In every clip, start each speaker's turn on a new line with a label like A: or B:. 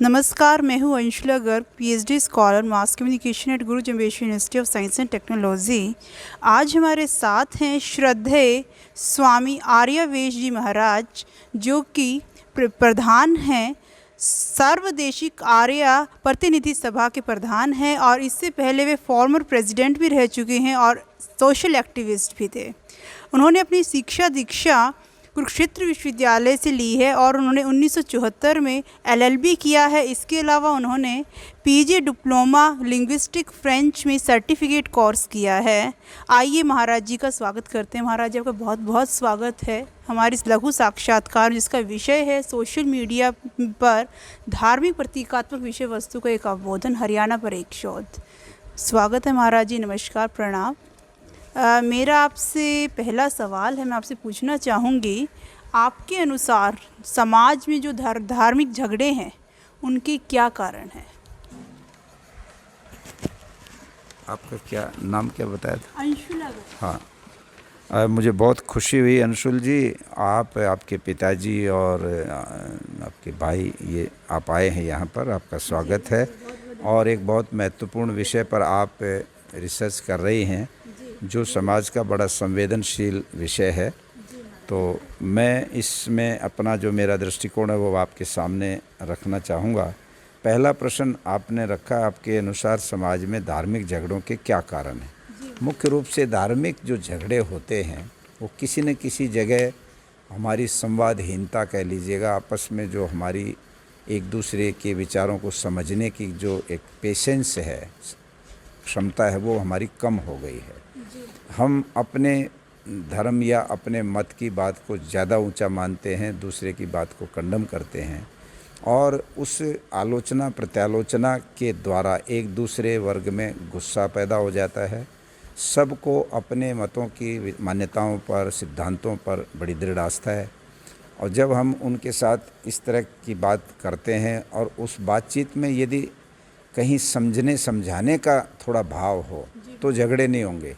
A: नमस्कार, मैं हूँ Anshula Garg, PhD scholar mass communication at Guru Jambheshwar university of science and technology. आज हमारे साथ हैं श्रद्धेय स्वामी आर्यवेश जी महाराज, जो कि प्रधान हैं सर्वदेशिक आर्य प्रतिनिधि सभा के प्रधान हैं, और इससे पहले वे फॉर्मर प्रेसिडेंट भी रह चुके हैं और सोशल एक्टिविस्ट भी थे। उन्होंने अपनी शिक्षा दीक्षा कुरुक्षेत्र विश्वविद्यालय से ली है और उन्होंने 1974 में एलएलबी किया है। इसके अलावा उन्होंने पीजी डिप्लोमा लिंग्विस्टिक फ्रेंच में सर्टिफिकेट कोर्स किया है। आइए महाराज जी का स्वागत करते हैं। महाराज जी, आपका बहुत बहुत स्वागत है हमारे इस लघु साक्षात्कार, जिसका विषय है सोशल मीडिया पर धार्मिक प्रतीकात्मक विषय वस्तु का एक अवबोधन, हरियाणा पर एक शोध। स्वागत है महाराज जी, नमस्कार, प्रणाम। मेरा आपसे पहला सवाल है, मैं आपसे पूछना चाहूँगी, आपके अनुसार समाज में जो धार्मिक झगड़े हैं उनके क्या कारण हैं?
B: आपका क्या नाम क्या बताया था?
A: अंशुला।
B: हाँ, मुझे बहुत खुशी हुई अंशुल जी, आपके पिताजी और आपके भाई ये आप आए हैं यहाँ पर, आपका स्वागत है। और एक बहुत महत्वपूर्ण विषय पर आप रिसर्च कर रही हैं, जो समाज का बड़ा संवेदनशील विषय है। तो मैं इसमें अपना जो मेरा दृष्टिकोण है वो आपके सामने रखना चाहूँगा। पहला प्रश्न आपने रखा, आपके अनुसार समाज में धार्मिक झगड़ों के क्या कारण हैं? मुख्य रूप से धार्मिक जो झगड़े होते हैं वो किसी न किसी जगह हमारी संवादहीनता कह लीजिएगा, आपस में जो हमारी एक दूसरे के विचारों को समझने की जो एक पेशेंस है, क्षमता है, वो हमारी कम हो गई है। हम अपने धर्म या अपने मत की बात को ज़्यादा ऊंचा मानते हैं, दूसरे की बात को कंडम करते हैं, और उस आलोचना प्रत्यालोचना के द्वारा एक दूसरे वर्ग में गुस्सा पैदा हो जाता है। सबको अपने मतों की मान्यताओं पर, सिद्धांतों पर बड़ी दृढ़ आस्था है, और जब हम उनके साथ इस तरह की बात करते हैं और उस बातचीत में यदि कहीं समझने समझाने का थोड़ा भाव हो तो झगड़े नहीं होंगे।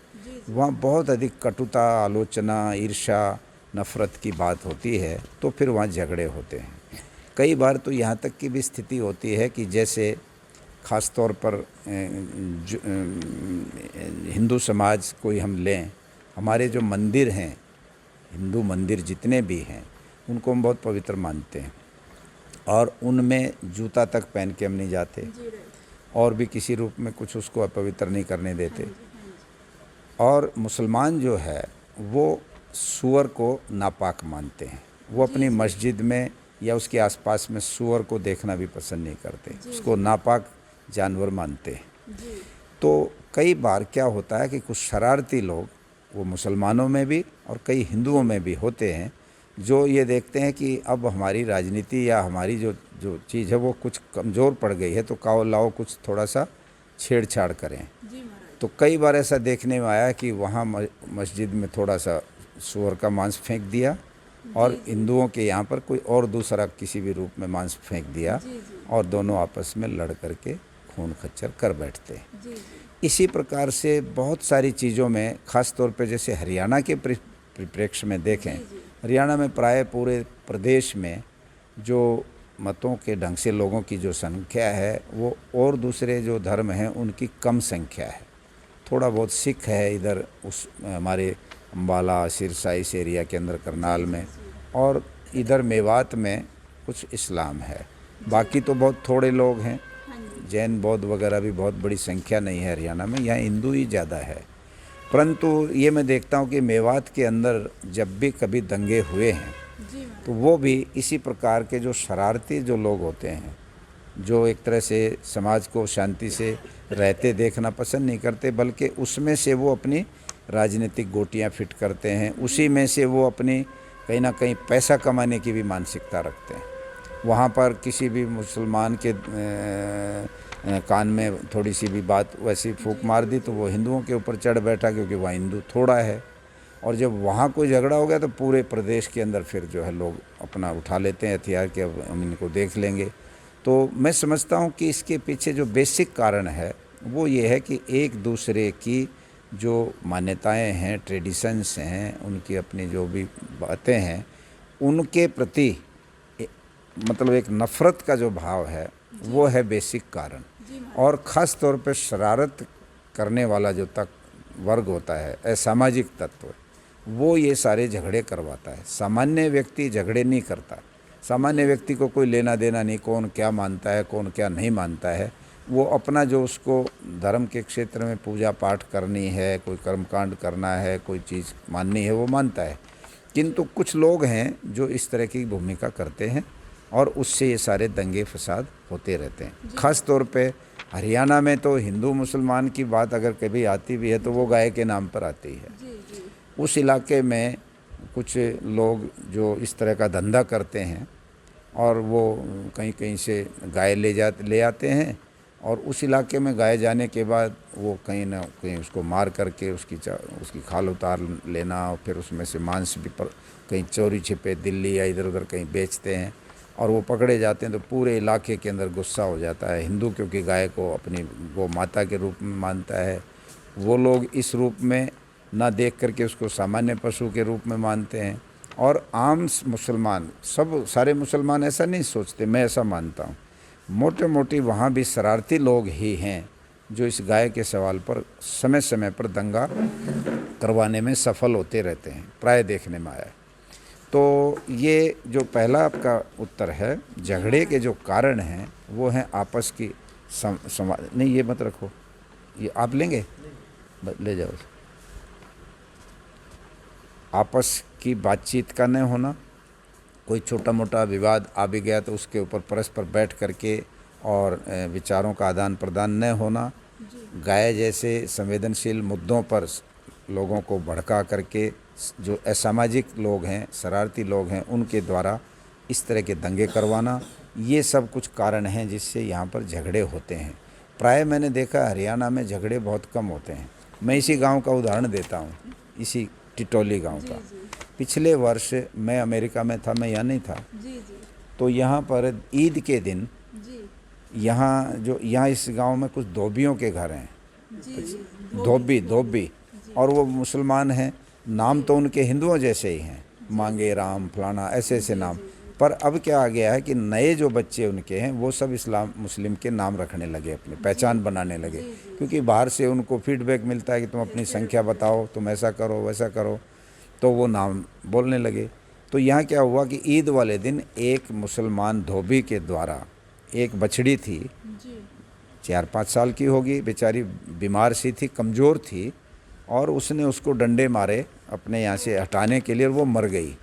B: वहाँ बहुत अधिक कटुता, आलोचना, ईर्ष्या, नफ़रत की बात होती है, तो फिर वहाँ झगड़े होते हैं। कई बार तो यहाँ तक की भी स्थिति होती है कि जैसे ख़ास तौर पर हिंदू समाज कोई हम लें, हमारे जो मंदिर हैं, हिंदू मंदिर जितने भी हैं, उनको हम बहुत पवित्र मानते हैं, और उनमें जूता तक पहन के हम नहीं जाते, और भी किसी रूप में कुछ उसको अपवित्र नहीं करने देते। और मुसलमान जो है वो सूअर को नापाक मानते हैं, वो अपनी मस्जिद में या उसके आसपास में सूअर को देखना भी पसंद नहीं करते, उसको नापाक जानवर मानते हैं। तो कई बार क्या होता है कि कुछ शरारती लोग, वो मुसलमानों में भी और कई हिंदुओं में भी होते हैं, जो ये देखते हैं कि अब हमारी राजनीति या हमारी जो चीज़ है वो कुछ कमज़ोर पड़ गई है, तो काओ लाओ कुछ थोड़ा सा छेड़छाड़ करें। तो कई बार ऐसा देखने में आया कि वहाँ मस्जिद में थोड़ा सा सूअर का मांस फेंक दिया, और हिंदुओं के यहाँ पर कोई और दूसरा किसी भी रूप में मांस फेंक दिया, और दोनों आपस में लड़ करके खून खच्चर कर बैठते हैं। इसी प्रकार से बहुत सारी चीज़ों में, ख़ास तौर पे जैसे हरियाणा के परिप्रेक्ष्य में देखें, हरियाणा में प्राय पूरे प्रदेश में जो मतों के ढंग से लोगों की जो संख्या है वो और दूसरे जो धर्म हैं उनकी कम संख्या है। थोड़ा बहुत सिख है इधर उस हमारे अम्बाला, सिरसा इस एरिया के अंदर, करनाल में, और इधर मेवात में कुछ इस्लाम है। बाकी तो बहुत थोड़े लोग हैं, जैन बौद्ध वगैरह भी बहुत बड़ी संख्या नहीं है हरियाणा में, यहाँ हिंदू ही ज़्यादा है। परंतु ये मैं देखता हूँ कि मेवात के अंदर जब भी कभी दंगे हुए हैं तो वो भी इसी प्रकार के जो शरारती जो लोग होते हैं, जो एक तरह से समाज को शांति से रहते देखना पसंद नहीं करते, बल्कि उसमें से वो अपनी राजनीतिक गोटियां फिट करते हैं, उसी में से वो अपनी कहीं ना कहीं पैसा कमाने की भी मानसिकता रखते हैं। वहाँ पर किसी भी मुसलमान के कान में थोड़ी सी भी बात वैसी फूंक मार दी तो वो हिंदुओं के ऊपर चढ़ बैठा, क्योंकि वहाँ हिंदू थोड़ा है। और जब वहाँ कोई झगड़ा हो गया तो पूरे प्रदेश के अंदर फिर जो है लोग अपना उठा लेते हैं हथियार के, अब हम इनको देख लेंगे। तो मैं समझता हूँ कि इसके पीछे जो बेसिक कारण है वो ये है कि एक दूसरे की जो मान्यताएं हैं, ट्रेडिशंस हैं, उनकी अपनी जो भी बातें हैं, उनके प्रति मतलब एक नफ़रत का जो भाव है वो है बेसिक कारण। और ख़ास तौर पे शरारत करने वाला जो तक वर्ग होता है, असामाजिक तत्व, वो ये सारे झगड़े करवाता है। सामान्य व्यक्ति झगड़े नहीं करता। सामान्य व्यक्ति को कोई लेना देना नहीं, कौन क्या मानता है कौन क्या नहीं मानता है। वो अपना जो उसको धर्म के क्षेत्र में पूजा पाठ करनी है, कोई कर्मकांड करना है, कोई चीज़ माननी है, वो मानता है। किंतु कुछ लोग हैं जो इस तरह की भूमिका करते हैं और उससे ये सारे दंगे फसाद होते रहते हैं। ख़ास तौर पे हरियाणा में तो हिंदू मुसलमान की बात अगर कभी आती भी है तो वो गाय के नाम पर आती है। उस इलाके में कुछ लोग जो इस तरह का धंधा करते हैं और वो कहीं कहीं से गाय ले आते हैं और उस इलाके में गाय जाने के बाद वो कहीं ना कहीं उसको मार करके उसकी खाल उतार लेना और फिर उसमें से मांस भी कहीं चोरी छिपे दिल्ली या इधर उधर कहीं बेचते हैं और वो पकड़े जाते हैं तो पूरे इलाके के अंदर गुस्सा हो जाता है। हिंदू क्योंकि गाय को अपनी गौ माता के रूप में मानता है, वो लोग इस रूप में ना देख करके उसको सामान्य पशु के रूप में मानते हैं। और आम मुसलमान, सब सारे मुसलमान ऐसा नहीं सोचते, मैं ऐसा मानता हूँ। मोटे मोटी वहाँ भी शरारती लोग ही हैं जो इस गाय के सवाल पर समय समय पर दंगा करवाने में सफल होते रहते हैं, प्राय देखने में आया। तो ये जो पहला आपका उत्तर है, झगड़े के जो कारण हैं वो हैं आपस की नहीं, ये मत रखो, ये आप लेंगे, ले जाओ। आपस की बातचीत का न होना, कोई छोटा मोटा विवाद आ भी गया तो उसके ऊपर परस्पर बैठ करके और विचारों का आदान प्रदान न होना, गाय जैसे संवेदनशील मुद्दों पर लोगों को भड़का करके जो असामाजिक लोग हैं, शरारती लोग हैं, उनके द्वारा इस तरह के दंगे करवाना, ये सब कुछ कारण हैं जिससे यहाँ पर झगड़े होते हैं। प्राय मैंने देखा हरियाणा में झगड़े बहुत कम होते हैं। मैं इसी गांव का उदाहरण देता हूँ, इसी टिटोली गांव का। पिछले वर्ष मैं अमेरिका में था, मैं यहाँ नहीं था, तो यहाँ पर ईद के दिन यहाँ इस गांव में कुछ धोबियों के घर हैं, धोबी, और वो मुसलमान हैं। नाम तो उनके हिंदुओं जैसे ही हैं, मांगे राम फलाना ऐसे ऐसे नाम। पर अब क्या आ गया है कि नए जो बच्चे उनके हैं वो सब इस्लाम मुस्लिम के नाम रखने लगे, अपनी पहचान बनाने लगे, क्योंकि बाहर से उनको फीडबैक मिलता है कि तुम अपनी संख्या बताओ, तुम ऐसा करो वैसा करो, तो वो नाम बोलने लगे। तो यहाँ क्या हुआ कि ईद वाले दिन एक मुसलमान धोबी के द्वारा एक बछड़ी थी, 4-5 साल की होगी, बेचारी बीमार सी थी, कमज़ोर थी, और उसने उसको डंडे मारे अपने यहाँ से हटाने के लिए, और वो मर गई।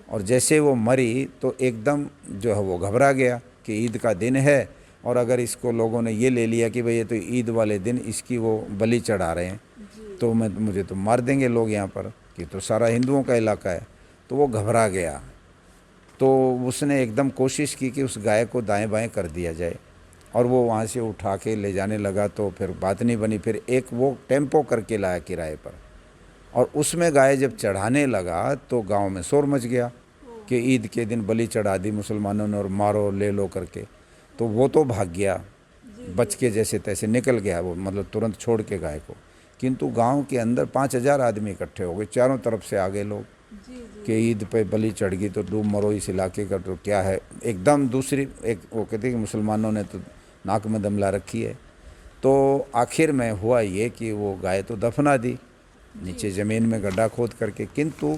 B: और जैसे वो मरी तो एकदम जो है वो घबरा गया कि ईद का दिन है, और अगर इसको लोगों ने ये ले लिया कि भाई ये तो ईद वाले दिन इसकी वो बलि चढ़ा रहे हैं, तो मुझे तो मार देंगे लोग यहाँ पर, कि तो सारा हिंदुओं का इलाका है। तो वो घबरा गया, तो उसने एकदम कोशिश की कि उस गाय को दाएं बाएं कर दिया जाए, और वो वहाँ से उठा के ले जाने लगा। तो फिर बात नहीं बनी, फिर एक वो टेम्पो करके लाया किराए पर, और उसमें गाय जब चढ़ाने लगा तो गांव में शोर मच गया कि ईद के दिन बलि चढ़ा दी मुसलमानों ने और मारो ले लो करके। तो वो तो भाग गया, बच के जैसे तैसे निकल गया वो, मतलब तुरंत छोड़ के गाय को। किंतु गांव के अंदर 5000 आदमी इकट्ठे हो गए, चारों तरफ से आ गए लोग कि ईद पे बलि चढ़ गई तो डूब मरो इस इलाके का, तो क्या है। एकदम दूसरी एक वो कहते हैं कि मुसलमानों ने तो नाक में दम ला रखी है। तो आखिर में हुआ ये कि वो गाय तो दफना दी नीचे ज़मीन में गड्ढा खोद करके। किंतु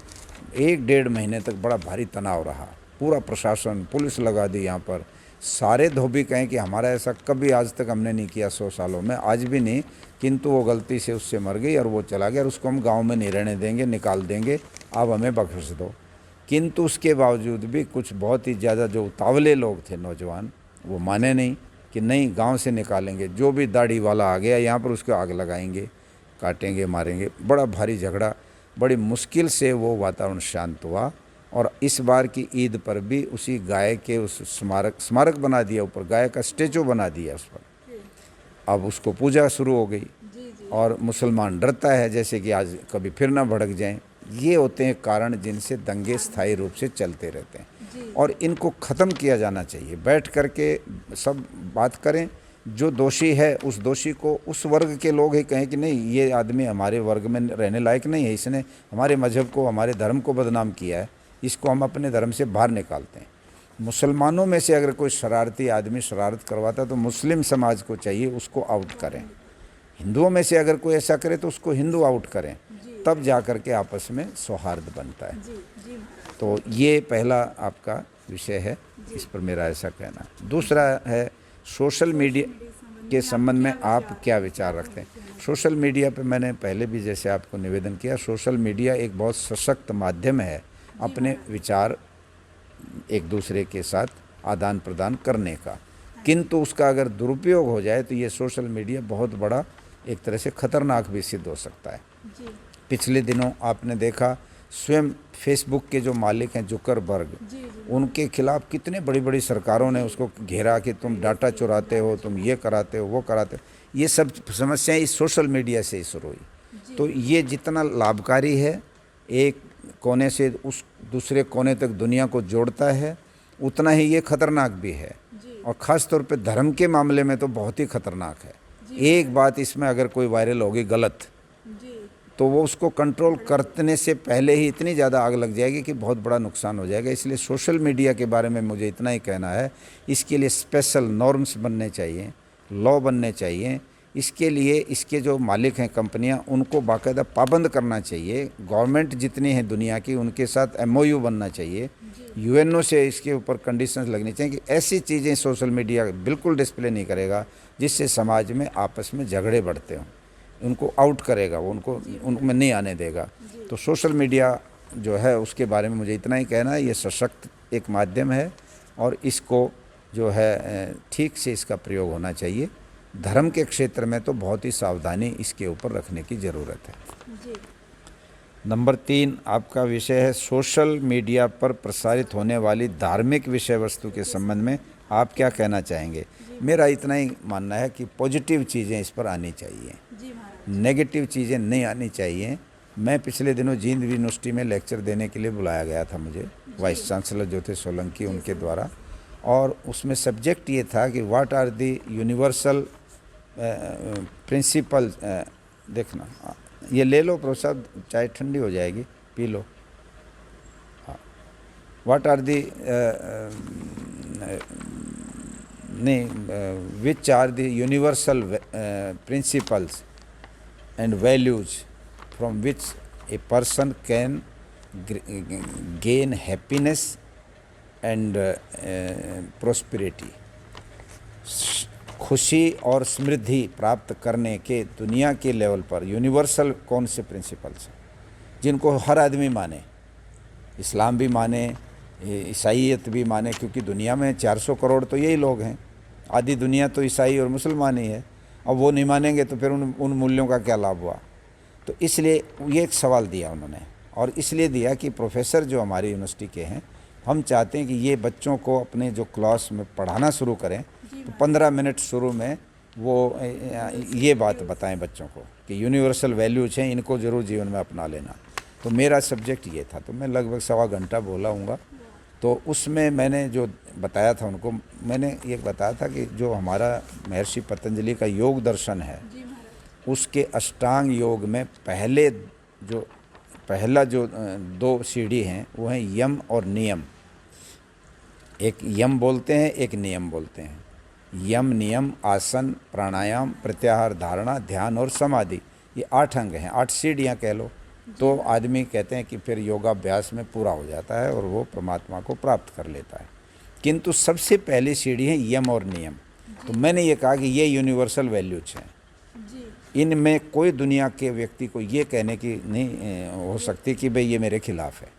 B: 1-1.5 महीने तक बड़ा भारी तनाव रहा, पूरा प्रशासन पुलिस लगा दी यहाँ पर। सारे धोबी कहें कि हमारा ऐसा कभी आज तक हमने नहीं किया, 100 सालों में, आज भी नहीं। किंतु वो गलती से उससे मर गई और वो चला गया, और उसको हम गांव में नहीं रहने देंगे, निकाल देंगे, आप हमें बख्श दो। किंतु उसके बावजूद भी कुछ बहुत ही ज़्यादा जो उतावले लोग थे, नौजवान, वो माने नहीं कि नहीं गांव से निकालेंगे, जो भी दाढ़ी वाला आ गया यहाँ पर उसको आग लगाएंगे, काटेंगे, मारेंगे। बड़ा भारी झगड़ा, बड़ी मुश्किल से वो वातावरण शांत हुआ। और इस बार की ईद पर भी उसी गाय के उस स्मारक बना दिया, ऊपर गाय का स्टेचू बना दिया उस पर। अब उसको पूजा शुरू हो गई, और मुसलमान डरता है जैसे कि आज कभी फिर ना भड़क जाएं। ये होते हैं कारण जिनसे दंगे स्थायी रूप से चलते रहते हैं, और इनको ख़त्म किया जाना चाहिए। बैठ करके सब बात करें, जो दोषी है उस दोषी को उस वर्ग के लोग ही कहें कि नहीं ये आदमी हमारे वर्ग में रहने लायक नहीं है, इसने हमारे मजहब को, हमारे धर्म को बदनाम किया है, इसको हम अपने धर्म से बाहर निकालते हैं। मुसलमानों में से अगर कोई शरारती आदमी शरारत करवाता तो मुस्लिम समाज को चाहिए उसको आउट करें, हिंदुओं में से अगर कोई ऐसा करे तो उसको हिंदू आउट करें, तब जा कर के आपस में सौहार्द बनता है। तो ये पहला आपका विषय है, इस पर मेरा ऐसा कहना है। दूसरा है सोशल मीडिया के संबंध में आप क्या विचार रखते हैं। सोशल मीडिया पे मैंने पहले भी जैसे आपको निवेदन किया, सोशल मीडिया एक बहुत सशक्त माध्यम है अपने विचार एक दूसरे के साथ आदान प्रदान करने का, किंतु उसका अगर दुरुपयोग हो जाए तो ये सोशल मीडिया बहुत बड़ा एक तरह से खतरनाक भी सिद्ध हो सकता है। पिछले दिनों आपने देखा स्वयं फेसबुक के जो मालिक हैं जुकरबर्ग, उनके खिलाफ कितने बड़ी बड़ी सरकारों ने उसको घेरा कि तुम डाटा चुराते हो, तुम ये कराते हो, वो कराते हो। ये सब समस्याएं इस सोशल मीडिया से ही शुरू हुई। तो ये जितना लाभकारी है, एक कोने से उस दूसरे कोने तक दुनिया को जोड़ता है, उतना ही ये खतरनाक भी है, और ख़ास तौर पे धर्म के मामले में तो बहुत ही खतरनाक है। एक बात इसमें अगर कोई वायरल होगी गलत, तो वो उसको कंट्रोल करने से पहले ही इतनी ज़्यादा आग लग जाएगी कि बहुत बड़ा नुकसान हो जाएगा। इसलिए सोशल मीडिया के बारे में मुझे इतना ही कहना है, इसके लिए स्पेशल नॉर्म्स बनने चाहिए, लॉ बनने चाहिए। इसके लिए इसके जो मालिक हैं कंपनियां, उनको बाकायदा पाबंद करना चाहिए। गवर्नमेंट जितनी है दुनिया की, उनके साथ MOU बनना चाहिए, UNO से इसके ऊपर कंडीशंस लगनी चाहिए कि ऐसी चीज़ें सोशल मीडिया बिल्कुल डिस्प्ले नहीं करेगा जिससे समाज में आपस में झगड़े बढ़ते हों, उनको आउट करेगा, वो उनमें नहीं आने देगा। तो सोशल मीडिया जो है उसके बारे में मुझे इतना ही कहना है, ये सशक्त एक माध्यम है और इसको जो है ठीक से इसका प्रयोग होना चाहिए। धर्म के क्षेत्र में तो बहुत ही सावधानी इसके ऊपर रखने की ज़रूरत है। नंबर 3 आपका विषय है सोशल मीडिया पर प्रसारित होने वाली धार्मिक विषय वस्तु के संबंध में आप क्या कहना चाहेंगे। मेरा इतना ही मानना है कि पॉजिटिव चीज़ें इस पर आनी चाहिए, नेगेटिव चीज़ें नहीं आनी चाहिए। मैं पिछले दिनों जींद यूनिवर्सिटी में लेक्चर देने के लिए बुलाया गया था मुझे, वाइस चांसलर जो थे सोलंकी उनके द्वारा, और उसमें सब्जेक्ट ये था कि what are the universal principle. देखना, ये ले लो प्रोफेसर, चाय ठंडी हो जाएगी, पी लो। हाँ, what are the which are the universal principles and values from which a person can gain happiness and prosperity। खुशी और समृद्धि प्राप्त करने के दुनिया के लेवल पर यूनिवर्सल कौन से प्रिंसिपल्स हैं जिनको हर आदमी माने, इस्लाम भी माने, ईसाईयत भी माने, क्योंकि दुनिया में 400 करोड़ तो यही लोग हैं, आधी दुनिया तो ईसाई और मुसलमान ही है। अब वो नहीं मानेंगे तो फिर उन मूल्यों का क्या लाभ हुआ। तो इसलिए ये एक सवाल दिया उन्होंने, और इसलिए दिया कि प्रोफेसर जो हमारी यूनिवर्सिटी के हैं, हम चाहते हैं कि ये बच्चों को अपने जो क्लास में पढ़ाना शुरू करें तो 15 मिनट शुरू में वो ये बात बताएं बच्चों को कि यूनिवर्सल वैल्यूज हैं, इनको ज़रूर जीवन में अपना लेना। तो मेरा सब्जेक्ट ये था, तो मैं लगभग 1.25 घंटा बोला हूँगा। तो उसमें मैंने जो बताया था उनको, मैंने ये बताया था कि जो हमारा महर्षि पतंजलि का योग दर्शन है, उसके अष्टांग योग में पहला जो 2 सीढ़ी हैं वो हैं यम और नियम। एक यम बोलते हैं, एक नियम बोलते हैं। यम, नियम, आसन, प्राणायाम, प्रत्याहार, धारणा, ध्यान और समाधि, ये 8 अंग हैं, 8 सीढ़ियाँ कह लो। तो आदमी कहते हैं कि फिर योगाभ्यास में पूरा हो जाता है और वो परमात्मा को प्राप्त कर लेता है। किंतु सबसे पहली सीढ़ी है यम और नियम। तो मैंने ये कहा कि ये यूनिवर्सल वैल्यूज हैं, इनमें कोई दुनिया के व्यक्ति को ये कहने की नहीं हो सकती कि भाई ये मेरे खिलाफ है।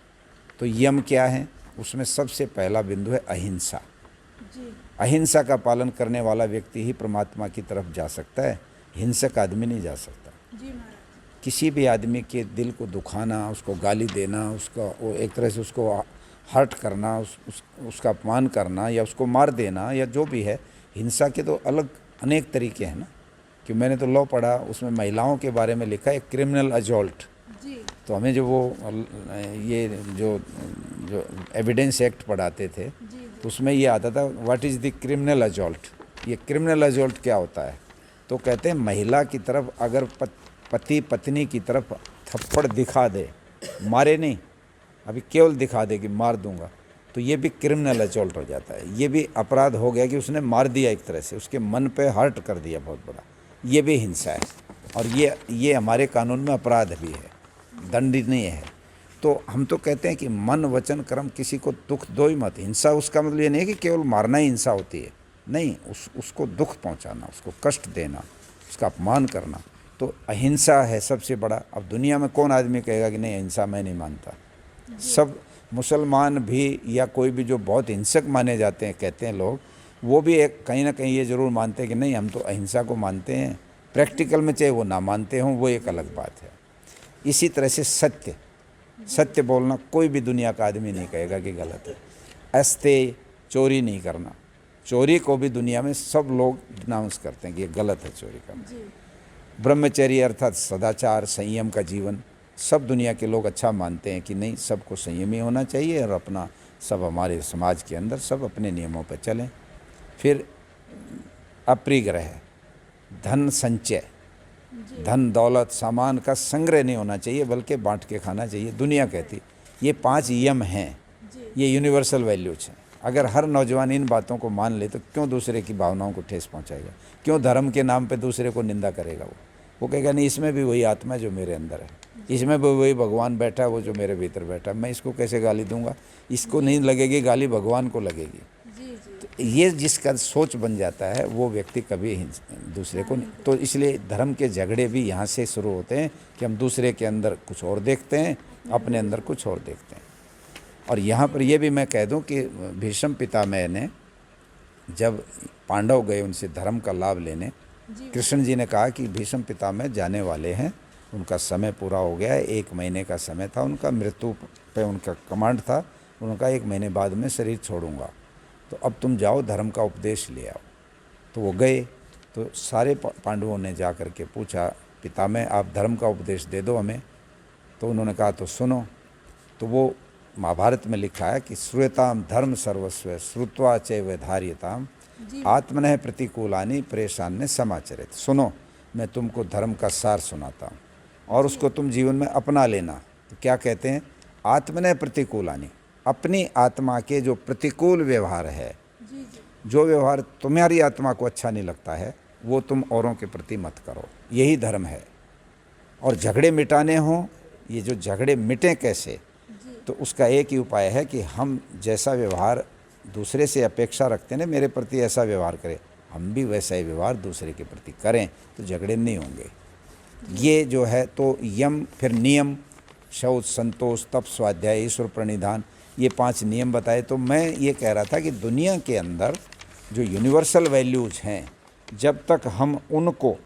B: तो यम क्या है, उसमें सबसे पहला बिंदु है अहिंसा। अहिंसा का पालन करने वाला व्यक्ति ही परमात्मा की तरफ जा सकता है, हिंसक आदमी नहीं जा सकता। किसी भी आदमी के दिल को दुखाना, उसको गाली देना, उसका वो एक तरह से उसको हर्ट करना, उसका अपमान करना या उसको मार देना या जो भी है, हिंसा के तो अलग अनेक तरीके हैं ना। कि मैंने तो लॉ पढ़ा, उसमें महिलाओं के बारे में लिखा है क्रिमिनल अजॉल्ट। तो हमें जो वो ये जो एविडेंस एक्ट पढ़ाते थे तो उसमें ये आता था what is the criminal assault. ये क्रिमिनल अजॉल्ट क्या होता है, तो कहते हैं महिला की तरफ अगर पति पत्नी की तरफ थप्पड़ दिखा दे, मारे नहीं, अभी केवल दिखा दे कि मार दूंगा, तो ये भी क्रिमिनल असॉल्ट हो जाता है, ये भी अपराध हो गया कि उसने मार दिया, एक तरह से उसके मन पे हर्ट कर दिया बहुत बड़ा, ये भी हिंसा है और ये हमारे कानून में अपराध भी है, दंडनीय है। तो हम तो कहते हैं कि मन वचन कर्म किसी को दुख दो ही मत। हिंसा उसका मतलब ये नहीं है कि केवल मारना ही हिंसा होती है, नहीं, उसको दुख पहुंचाना, उसको कष्ट देना, उसका अपमान करना, तो अहिंसा है सबसे बड़ा। अब दुनिया में कौन आदमी कहेगा कि नहीं अहिंसा मैं नहीं मानता। सब मुसलमान भी या कोई भी जो बहुत हिंसक माने जाते हैं, कहते हैं लोग, वो भी एक कहीं ना कहीं ये ज़रूर मानते हैं कि नहीं हम तो अहिंसा को मानते हैं। प्रैक्टिकल में चाहे वो ना मानते हों, वो एक अलग बात है। इसी तरह से सत्य बोलना कोई भी दुनिया का आदमी नहीं कहेगा कि गलत है। अस्ते चोरी नहीं करना, चोरी को भी दुनिया में सब लोग डिनाउंस करते हैं कि ये गलत है चोरी करना। ब्रह्मचर्य अर्थात सदाचार, संयम का जीवन, सब दुनिया के लोग अच्छा मानते हैं कि नहीं सबको संयमी होना चाहिए और अपना सब हमारे समाज के अंदर सब अपने नियमों पर चलें। फिर अपरिग्रह, धन संचय, धन दौलत सामान का संग्रह नहीं होना चाहिए बल्कि बांट के खाना चाहिए, दुनिया कहती। ये 5 यम हैं, ये यूनिवर्सल वैल्यूज हैं। अगर हर नौजवान इन बातों को मान ले तो क्यों दूसरे की भावनाओं को ठेस पहुंचाएगा, क्यों धर्म के नाम पे दूसरे को निंदा करेगा। वो कहेगा नहीं इसमें भी वही आत्मा है जो मेरे अंदर है, इसमें भी वही भगवान बैठा है वो जो मेरे भीतर बैठा है, मैं इसको कैसे गाली दूंगा। इसको नहीं लगेगी गाली, भगवान को लगेगी। तो ये जिसका सोच बन जाता है वो व्यक्ति कभी दूसरे को नहीं। तो इसलिए धर्म के झगड़े भी यहाँ से शुरू होते हैं कि हम दूसरे के अंदर कुछ और देखते हैं, अपने अंदर कुछ और देखते हैं। और यहाँ पर ये भी मैं कह दूं कि भीष्म पितामह ने जब पांडव गए उनसे धर्म का लाभ लेने, कृष्ण जी ने कहा कि भीष्म पितामह जाने वाले हैं, उनका समय पूरा हो गया है, 1 महीने का समय था उनका, मृत्यु पे उनका कमांड था, उनका 1 महीने बाद में शरीर छोड़ूंगा, तो अब तुम जाओ धर्म का उपदेश ले आओ। तो वो गए, तो सारे पांडवों ने जा कर के पूछा पितामह आप धर्म का उपदेश दे दो हमें। तो उन्होंने कहा तो सुनो। तो वो महाभारत में लिखा है कि श्रूयताम धर्म सर्वस्व श्रुत्वा चैव धार्यताम आत्मनः प्रतिकूलानि प्रेषान्य समाचरित। सुनो मैं तुमको धर्म का सार सुनाता हूँ और उसको तुम जीवन में अपना लेना। तो क्या कहते हैं, आत्मनः प्रतिकूलानि, अपनी आत्मा के जो प्रतिकूल व्यवहार है, जो व्यवहार तुम्हारी आत्मा को अच्छा नहीं लगता है वो तुम औरों के प्रति मत करो, यही धर्म है। और झगड़े मिटाने हों, ये जो झगड़े मिटें कैसे, तो उसका एक ही उपाय है कि हम जैसा व्यवहार दूसरे से अपेक्षा रखते हैं ना, मेरे प्रति ऐसा व्यवहार करें, हम भी वैसा ही व्यवहार दूसरे के प्रति करें, तो झगड़े नहीं होंगे। ये जो है तो यम, फिर नियम, शौच, संतोष, तप, स्वाध्याय, ईश्वर प्रणिधान, ये 5 नियम बताए। तो मैं ये कह रहा था कि दुनिया के अंदर जो यूनिवर्सल वैल्यूज हैं, जब तक हम उनको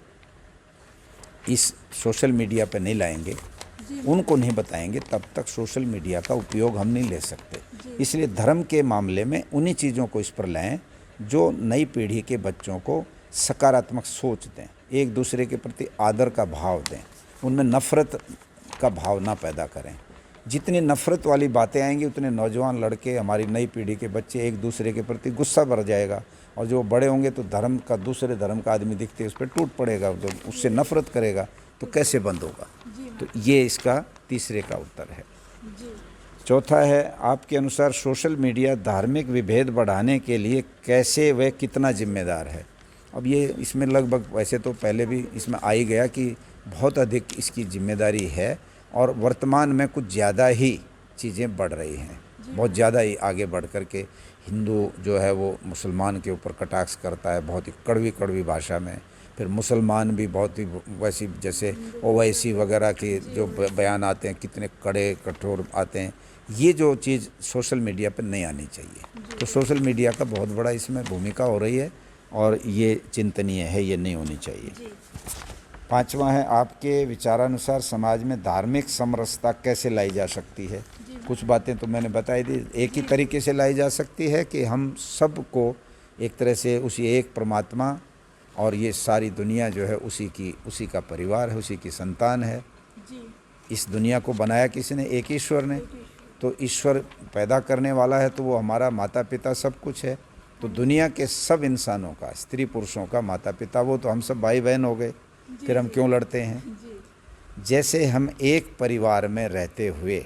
B: इस सोशल मीडिया पे नहीं लाएंगे, उनको नहीं बताएंगे, तब तक सोशल मीडिया का उपयोग हम नहीं ले सकते। इसलिए धर्म के मामले में उन्हीं चीज़ों को इस पर लाएं जो नई पीढ़ी के बच्चों को सकारात्मक सोच दें, एक दूसरे के प्रति आदर का भाव दें, उनमें नफ़रत का भाव ना पैदा करें। जितनी नफ़रत वाली बातें आएंगी उतने नौजवान लड़के, हमारी नई पीढ़ी के बच्चे एक दूसरे के प्रति गुस्सा भर जाएगा, और जो बड़े होंगे तो धर्म का, दूसरे धर्म का आदमी दिखते उस पर टूट पड़ेगा, जो उससे नफ़रत करेगा, तो कैसे बंद होगा। तो ये इसका तीसरे का उत्तर है। चौथा है, आपके अनुसार सोशल मीडिया धार्मिक विभेद बढ़ाने के लिए कैसे व कितना जिम्मेदार है। अब ये इसमें लगभग, वैसे तो पहले भी इसमें आ ही गया कि बहुत अधिक इसकी जिम्मेदारी है, और वर्तमान में कुछ ज़्यादा ही चीज़ें बढ़ रही हैं, बहुत ज़्यादा ही आगे बढ़ कर के हिंदू जो है वो मुसलमान के ऊपर कटाक्ष करता है बहुत ही कड़वी कड़वी भाषा में। फिर मुसलमान भी बहुत ही वैसी, जैसे ओवैसी वगैरह के जो बयान आते हैं कितने कड़े कठोर आते हैं। ये जो चीज़ सोशल मीडिया पर नहीं आनी चाहिए। तो सोशल मीडिया का बहुत बड़ा इसमें भूमिका हो रही है और ये चिंतनीय है, ये नहीं होनी चाहिए। 5वां है, आपके विचारानुसार समाज में धार्मिक समरसता कैसे लाई जा सकती है। कुछ बातें तो मैंने बताई दी। एक ही तरीके से लाई जा सकती है कि हम सबको एक तरह से उसी एक परमात्मा, और ये सारी दुनिया जो है उसी का परिवार है, उसी की संतान है। इस दुनिया को बनाया किसी ने, एक ईश्वर ने। तो ईश्वर पैदा करने वाला है, तो वो हमारा माता पिता सब कुछ है। तो दुनिया के सब इंसानों का, स्त्री पुरुषों का माता पिता वो, तो हम सब भाई बहन हो गए, फिर हम क्यों लड़ते हैं। जैसे हम एक परिवार में रहते हुए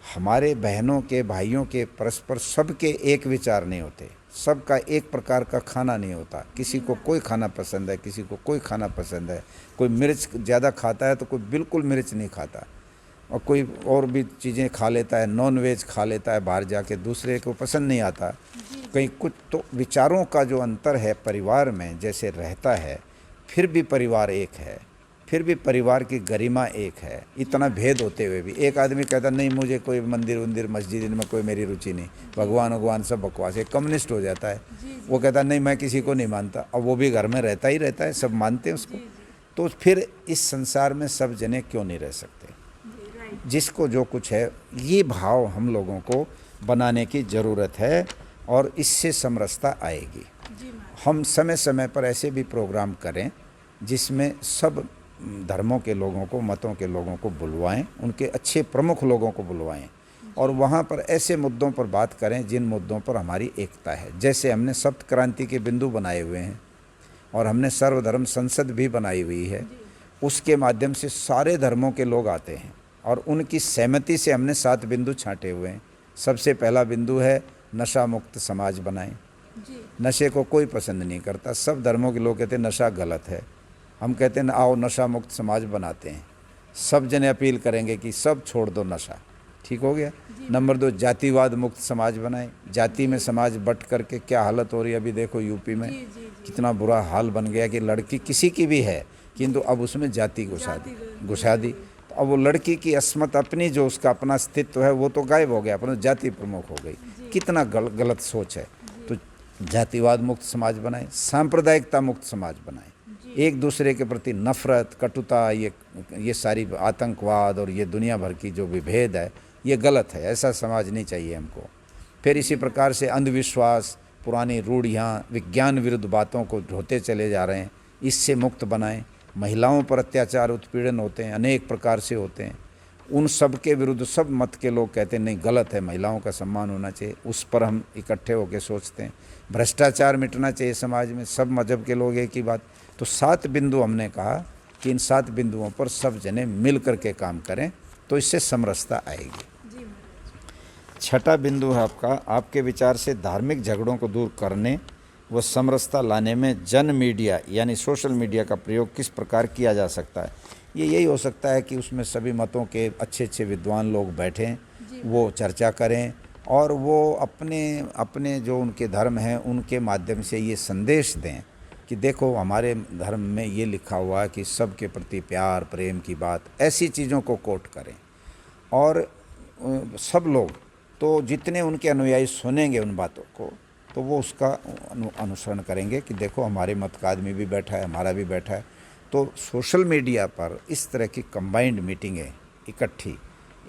B: हमारे बहनों के भाइयों के परस्पर सबके एक विचार नहीं होते, सबका एक प्रकार का खाना नहीं होता। किसी को कोई खाना पसंद है, किसी को कोई खाना पसंद है, कोई मिर्च ज़्यादा खाता है तो कोई बिल्कुल मिर्च नहीं खाता, और कोई और भी चीज़ें खा लेता है, नॉन वेज खा लेता है बाहर जाके, दूसरे को पसंद नहीं आता कहीं कुछ। तो विचारों का जो अंतर है परिवार में जैसे रहता है, फिर भी परिवार एक है, फिर भी परिवार की गरिमा एक है। इतना भेद होते हुए भी एक आदमी कहता नहीं मुझे कोई मंदिर वंदिर मस्जिद में कोई मेरी रुचि नहीं, भगवान सब बकवास है, कम्युनिस्ट हो जाता है। वो कहता नहीं मैं किसी को नहीं मानता, अब वो भी घर में रहता ही रहता है, सब मानते हैं उसको। तो फिर इस संसार में सब जने क्यों नहीं रह सकते? जिसको जो कुछ है, ये भाव हम लोगों को बनाने की ज़रूरत है और इससे समरसता आएगी। हम समय समय पर ऐसे भी प्रोग्राम करें जिसमें सब धर्मों के लोगों को, मतों के लोगों को बुलवाएं, उनके अच्छे प्रमुख लोगों को बुलवाएं और वहाँ पर ऐसे मुद्दों पर बात करें जिन मुद्दों पर हमारी एकता है। जैसे हमने सप्त क्रांति के बिंदु बनाए हुए हैं और हमने सर्वधर्म संसद भी बनाई हुई है, उसके माध्यम से सारे धर्मों के लोग आते हैं और उनकी सहमति से हमने 7 बिंदु छांटे हुए हैं। सबसे पहला बिंदु है नशा मुक्त समाज बनाएं। नशे को कोई पसंद नहीं करता, सब धर्मों के लोग कहते हैं नशा गलत है, हम कहते हैं आओ नशा मुक्त समाज बनाते हैं। सब जने अपील करेंगे कि सब छोड़ दो नशा, ठीक हो गया। नंबर 2 जातिवाद मुक्त समाज बनाएं। जाति में समाज बट करके क्या हालत हो रही है, अभी देखो यूपी में कितना बुरा हाल बन गया कि लड़की किसी की भी है किंतु अब उसमें जाति घुसा दी। तो अब वो लड़की की अस्मत अपनी जो उसका अपना अस्तित्व है वो तो गायब हो गया, अपना जाति प्रमुख हो गई। कितना गलत सोच है। तो जातिवाद मुक्त समाज बनाएं, सांप्रदायिकता मुक्त समाज बनाएं, एक दूसरे के प्रति नफरत, कटुता, ये सारी आतंकवाद और ये दुनिया भर की जो विभेद है ये गलत है, ऐसा समाज नहीं चाहिए हमको। फिर इसी प्रकार से अंधविश्वास, पुरानी रूढ़ियाँ, विज्ञान विरुद्ध बातों को ढोते चले जा रहे हैं, इससे मुक्त बनाएं। महिलाओं पर अत्याचार उत्पीड़न होते हैं, अनेक प्रकार से होते हैं, उन सब के विरुद्ध सब मत के लोग कहते हैं नहीं गलत है, महिलाओं का सम्मान होना चाहिए, उस पर हम इकट्ठे होकर सोचते हैं। भ्रष्टाचार मिटना चाहिए समाज में, सब मजहब के लोग एक ही बात। तो 7 बिंदु हमने कहा कि इन 7 बिंदुओं पर सब जने मिल कर के काम करें तो इससे समरसता आएगी। छठा बिंदु है आपके विचार से धार्मिक झगड़ों को दूर करने व समरसता लाने में जन मीडिया यानी सोशल मीडिया का प्रयोग किस प्रकार किया जा सकता है? ये यही हो सकता है कि उसमें सभी मतों के अच्छे अच्छे विद्वान लोग बैठें, वो चर्चा करें और वो अपने जो उनके धर्म हैं उनके माध्यम से ये संदेश दें कि देखो हमारे धर्म में ये लिखा हुआ है कि सबके प्रति प्यार प्रेम की बात, ऐसी चीज़ों को कोट करें। और सब लोग तो जितने उनके अनुयायी सुनेंगे उन बातों को तो वो उसका अनुसरण करेंगे कि देखो हमारे मत का आदमी भी बैठा है, हमारा भी बैठा है। तो सोशल मीडिया पर इस तरह की कंबाइंड मीटिंगें इकट्ठी,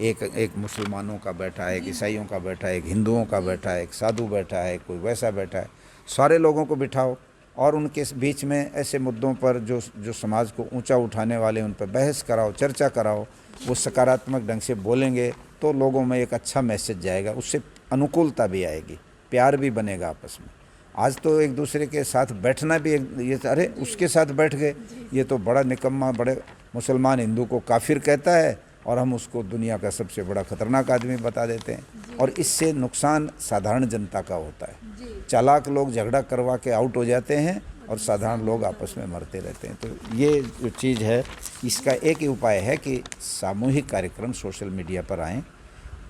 B: एक मुसलमानों का बैठा है, एक ईसाइयों का बैठा है, एक हिंदुओं का बैठा है, एक साधु बैठा है, कोई वैसा बैठा है, सारे लोगों को बिठाओ और उनके बीच में ऐसे मुद्दों पर जो समाज को ऊंचा उठाने वाले उन पर बहस कराओ, चर्चा कराओ। वो सकारात्मक ढंग से बोलेंगे तो लोगों में एक अच्छा मैसेज जाएगा, उससे अनुकूलता भी आएगी, प्यार भी बनेगा आपस में। आज तो एक दूसरे के साथ बैठना भी ये अरे उसके साथ बैठ गए, ये तो बड़ा निकम्मा, बड़े मुसलमान हिंदू को काफिर कहता है और हम उसको दुनिया का सबसे बड़ा खतरनाक आदमी बता देते हैं और इससे नुकसान साधारण जनता का होता है। चालाक लोग झगड़ा करवा के आउट हो जाते हैं और साधारण लोग आपस में मरते रहते हैं। तो ये जो चीज़ है इसका एक ही उपाय है कि सामूहिक कार्यक्रम सोशल मीडिया पर आएँ,